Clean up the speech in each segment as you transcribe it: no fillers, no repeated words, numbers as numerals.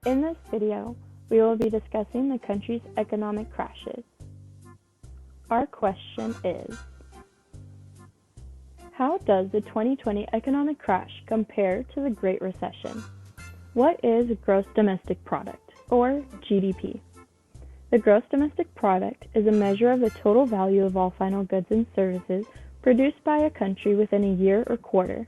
In this video, we will be discussing the country's economic crashes. Our question is, how does the 2020 economic crash compare to the Great Recession? What is gross domestic product, or GDP? The gross domestic product is a measure of the total value of all final goods and services produced by a country within a year or quarter.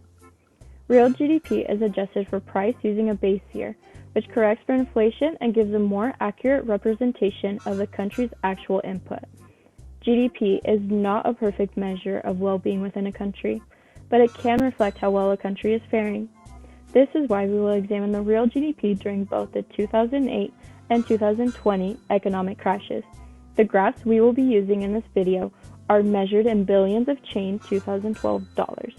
Real GDP is adjusted for price using a base year, which corrects for inflation and gives a more accurate representation of the country's actual input. GDP is not a perfect measure of well-being within a country, but it can reflect how well a country is faring. This is why we will examine the real GDP during both the 2008 and 2020 economic crashes. The graphs we will be using in this video are measured in billions of change 2012 dollars.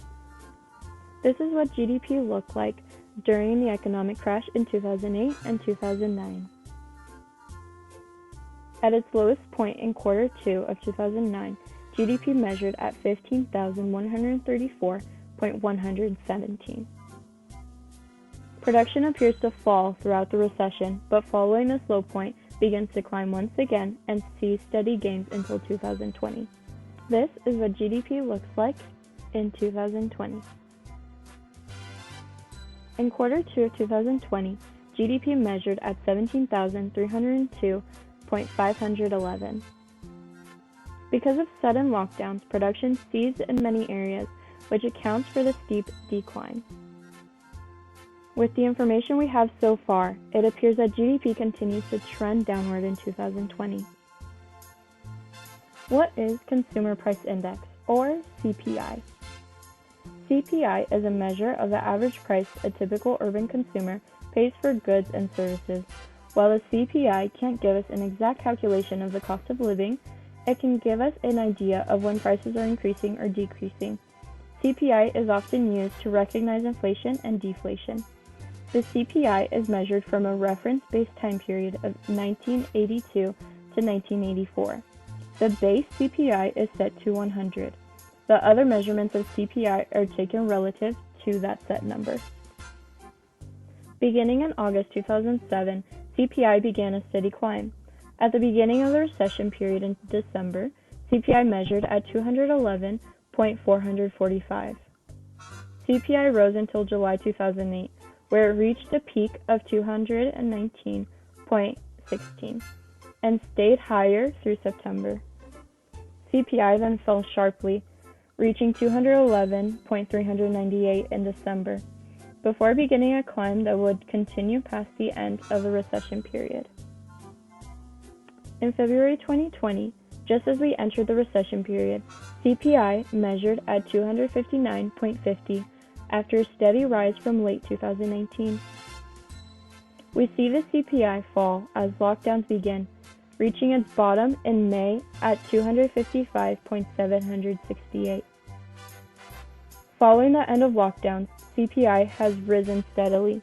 This is what GDP looked like during the economic crash in 2008 and 2009. At its lowest point in quarter 2 of 2009, GDP measured at 15,134.117. Production appears to fall throughout the recession, but following this low point begins to climb once again and sees steady gains until 2020. This is what GDP looks like in 2020. In quarter 2 of 2020, GDP measured at 17,302.511. Because of sudden lockdowns, production ceased in many areas, which accounts for the steep decline. With the information we have so far, it appears that GDP continues to trend downward in 2020. What is Consumer Price Index, or CPI? CPI is a measure of the average price a typical urban consumer pays for goods and services. While the CPI can't give us an exact calculation of the cost of living, it can give us an idea of when prices are increasing or decreasing. CPI is often used to recognize inflation and deflation. The CPI is measured from a reference-based time period of 1982 to 1984. The base CPI is set to 100. The other measurements of CPI are taken relative to that set number. Beginning in August 2007, CPI began a steady climb. At the beginning of the recession period in December, CPI measured at 211.445. CPI rose until July 2008, where it reached a peak of 219.16 and stayed higher through September. CPI then fell sharply, reaching 211.398 in December, before beginning a climb that would continue past the end of the recession period. In February 2020, just as we entered the recession period, CPI measured at 259.50 after a steady rise from late 2019. We see the CPI fall as lockdowns begin, reaching its bottom in May at 255.768. Following the end of lockdowns, CPI has risen steadily,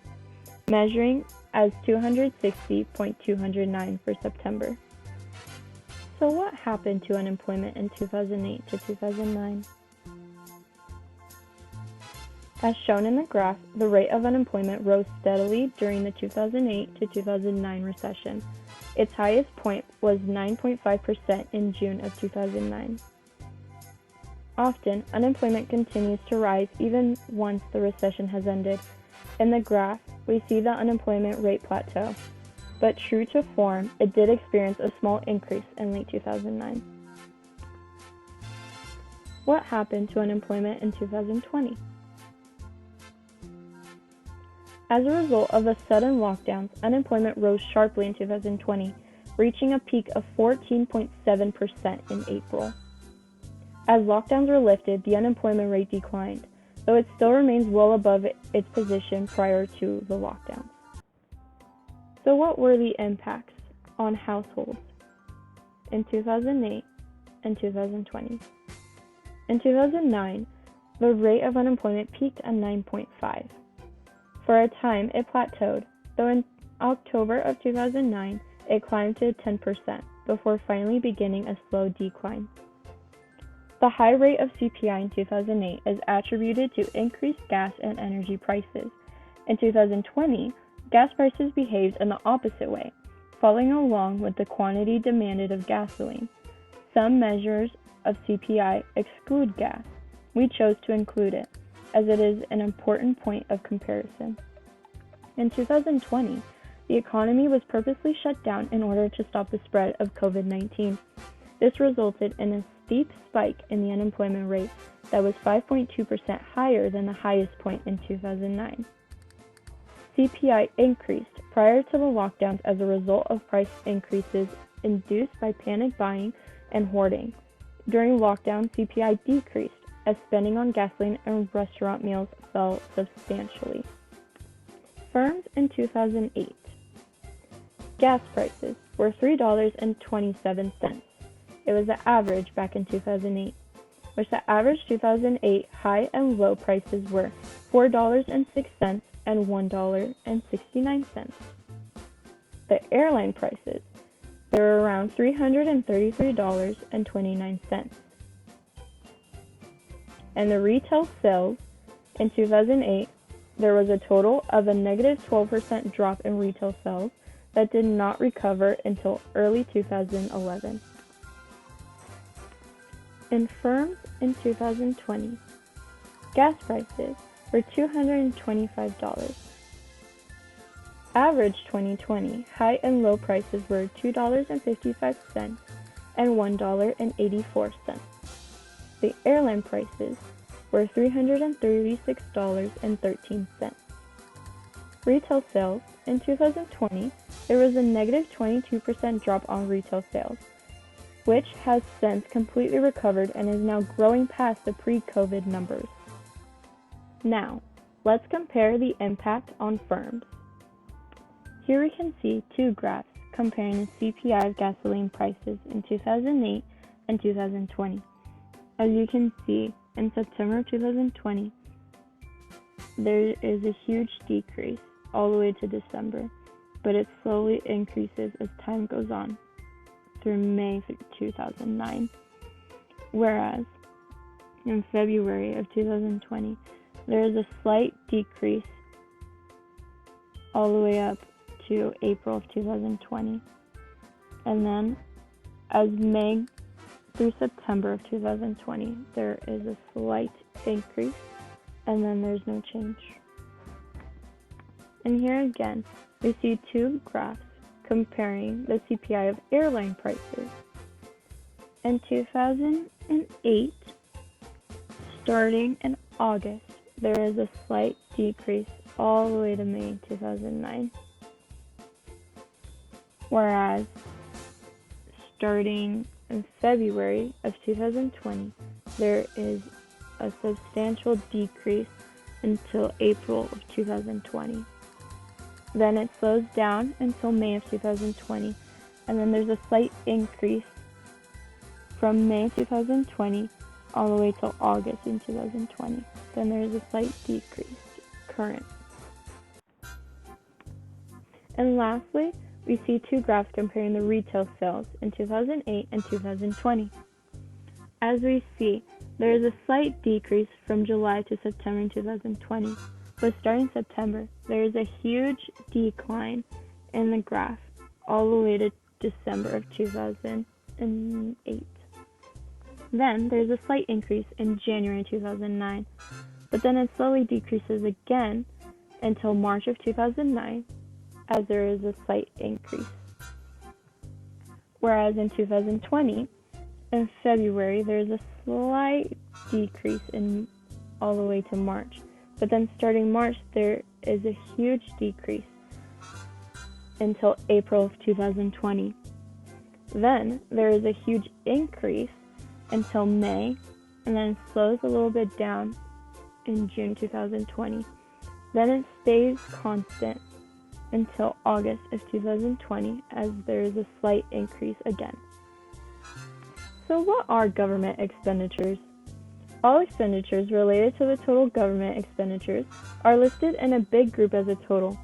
measuring as 260.209 for September. So what happened to unemployment in 2008 to 2009? As shown in the graph, the rate of unemployment rose steadily during the 2008 to 2009 recession. Its highest point was 9.5% in June of 2009. Often, unemployment continues to rise even once the recession has ended. In the graph, we see the unemployment rate plateau, but true to form, it did experience a small increase in late 2009. What happened to unemployment in 2020? As a result of the sudden lockdowns, unemployment rose sharply in 2020, reaching a peak of 14.7% in April. As lockdowns were lifted, the unemployment rate declined, though it still remains well above its position prior to the lockdowns. So what were the impacts on households in 2008 and 2020? In 2009, the rate of unemployment peaked at 9.5. For a time, it plateaued, though in October of 2009, it climbed to 10% before finally beginning a slow decline. The high rate of CPI in 2008 is attributed to increased gas and energy prices. In 2020, gas prices behaved in the opposite way, following along with the quantity demanded of gasoline. Some measures of CPI exclude gas. We chose to include it, as it is an important point of comparison. In 2020, the economy was purposely shut down in order to stop the spread of COVID-19. This resulted in a steep spike in the unemployment rate that was 5.2% higher than the highest point in 2009. CPI increased prior to the lockdowns as a result of price increases induced by panic buying and hoarding. During lockdown, CPI decreased as spending on gasoline and restaurant meals fell substantially. Firms in 2008. Gas prices were $3.27. It was the average back in 2008, which the average 2008 high and low prices were $4.06 and $1.69. The airline prices, they were around $333.29. And the retail sales in 2008, there was a total of a negative 12% drop in retail sales that did not recover until early 2011. In firms in 2020, gas prices were $225. Average 2020 high and low prices were $2.55 and $1.84. The airline prices were $336.13. Retail sales in 2020, there was a negative 22% drop on retail sales, which has since completely recovered and is now growing past the pre-COVID numbers. Now, let's compare the impact on firms. Here we can see two graphs comparing the CPI of gasoline prices in 2008 and 2020. As you can see, in September of 2020, there is a huge decrease all the way to December, but it slowly increases as time goes on through May 2009. Whereas in February of 2020, there is a slight decrease all the way up to April of 2020. And then as May through September of 2020, there is a slight increase, and then there's no change. And here again, we see two graphs comparing the CPI of airline prices. In 2008, starting in August, there is a slight decrease all the way to May 2009. Whereas, starting in February of 2020, there is a substantial decrease until April of 2020. Then it slows down until May of 2020, and then there's a slight increase from May 2020 all the way till August in 2020. Then there's a slight decrease current. And lastly, we see two graphs comparing the retail sales in 2008 and 2020. As we see, there is a slight decrease from July to September in 2020, but starting September, there is a huge decline in the graph all the way to December of 2008. Then there's a slight increase in January 2009, but then it slowly decreases again until March of 2009, as there is a slight increase. Whereas in 2020, in February, there's a slight decrease in all the way to March. But then starting March, there is a huge decrease until April of 2020. Then there is a huge increase until May, and then it slows a little bit down in June 2020. Then it stays constant until August of 2020, as there is a slight increase again. So what are government expenditures? All expenditures related to the total government expenditures are listed in a big group as a total.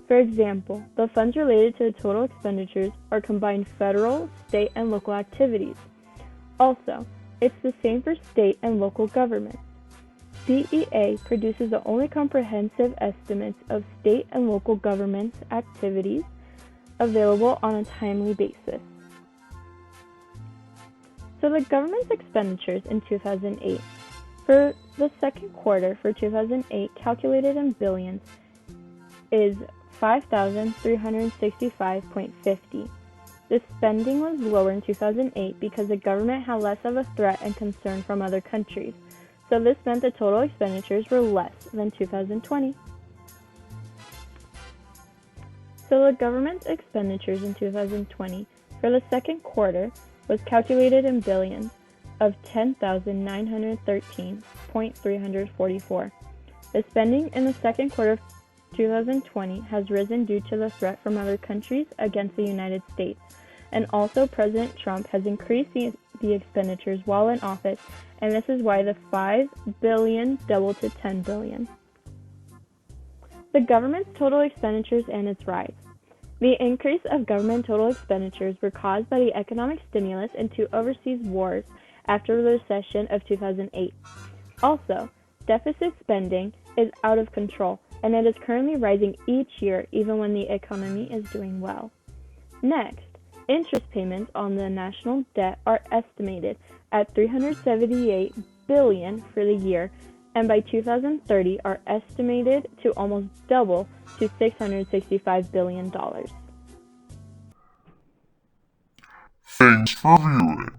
For example, the funds related to the total expenditures are combined federal, state, and local activities. Also, it's the same for state and local governments. CEA produces the only comprehensive estimates of state and local governments' activities available on a timely basis. So the government's expenditures in 2008. For the second quarter for 2008, calculated in billions, is 5,365.50. The spending was lower in 2008 because the government had less of a threat and concern from other countries. So this meant the total expenditures were less than 2020. So the government's expenditures in 2020 for the second quarter was calculated in billions of 10,913.344. The spending in the second quarter of 2020 has risen due to the threat from other countries against the United States, and also President Trump has increased the expenditures while in office, and this is why the $5 billion doubled to $10 billion. The government's total expenditures and its rise. The increase of government total expenditures were caused by the economic stimulus and two overseas wars after the recession of 2008. Also, deficit spending is out of control, and it is currently rising each year even when the economy is doing well. Next, interest payments on the national debt are estimated at $378 billion for the year, and by 2030 are estimated to almost double to $665 billion. Thanks for viewing.